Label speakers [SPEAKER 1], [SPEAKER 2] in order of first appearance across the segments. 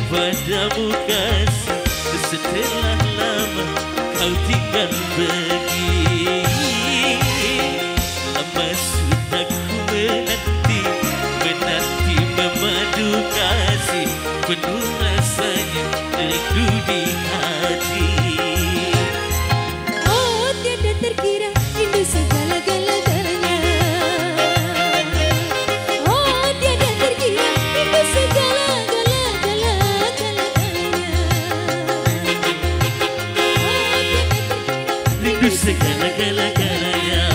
[SPEAKER 1] Padamu kasih, setelah lama kau tinggal pergi. Lama sudah ku menanti memadu kasih, penuh rasanya rindu di hati.
[SPEAKER 2] Oh, tiada terkira rindu segala-galanya. Oh, tiada terkira rindu segala-galanya.
[SPEAKER 1] Segala-galanya,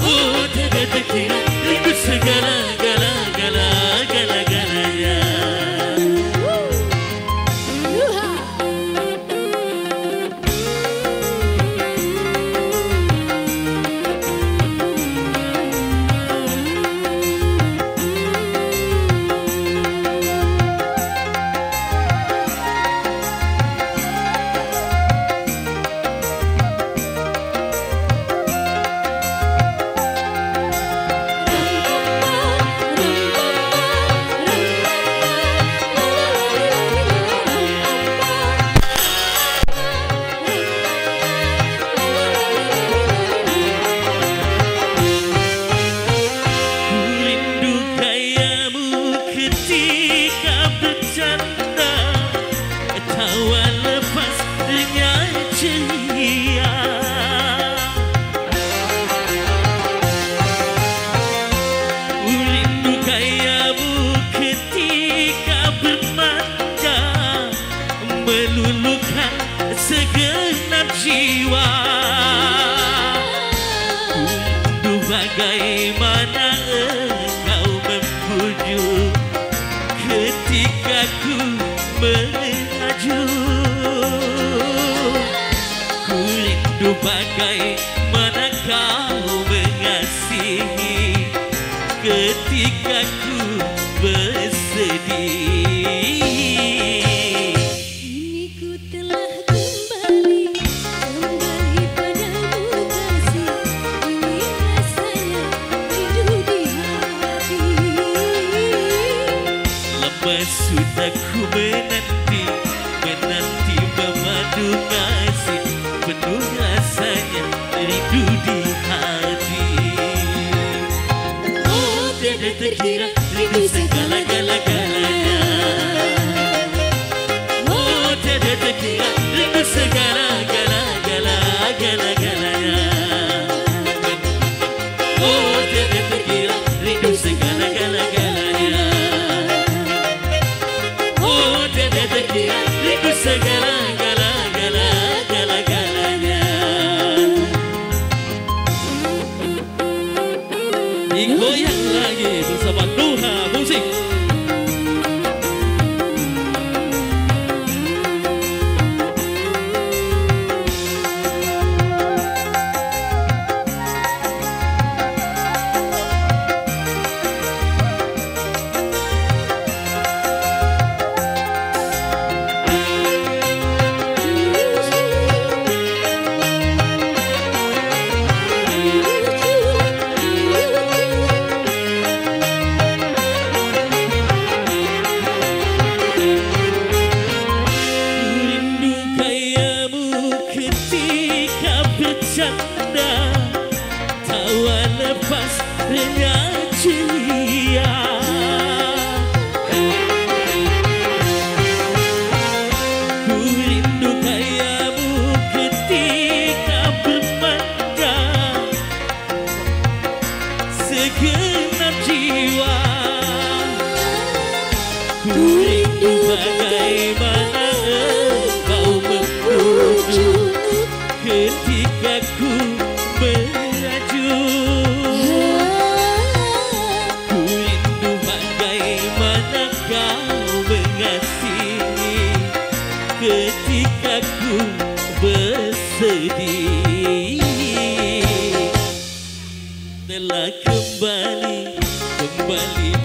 [SPEAKER 1] oh tiada terkira rindu segala-galanya. Meluluhkan segenap jiwa. Rindu bagaimana engkau membujuk ketika ku melaju. Ku rindu bagaimana kau mengasihi ketika ku bersedih. Sudah ku menanti memadu nasib, penuh rasanya rindu di hati. Oh tiada terkira rindu segala-galanya. Oh tiada terkira rindu segala-galanya. Oh tiada terkira rindu segala-galanya. Rindu segala-galanya. Digoyang lagi bersama Nuha Musik. Tawa lepas dengan ceria. Ku rindu gayamu ketika bermanja segenap jiwa. Ku rindu bagaimana engkau membujuk ketika ku sedih. Telah kembali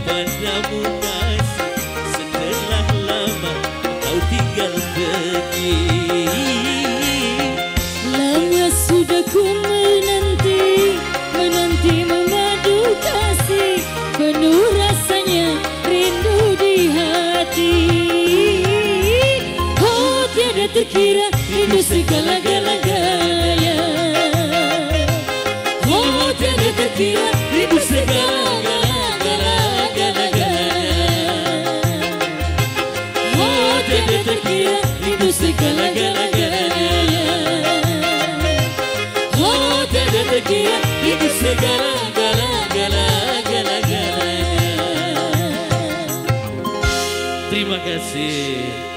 [SPEAKER 1] padamu kasih, setelah lama kau tinggal pergi.
[SPEAKER 2] Lama sudah ku menanti memadu kasih, penuh rasanya rindu di hati. Oh tiada terkira rindu segala-galanya. Oh tiada terkira rindu segala-galanya. Oh tiada terkira rindu segala-galanya. Oh tiada terkira rindu segala-galanya.
[SPEAKER 1] Terima kasih.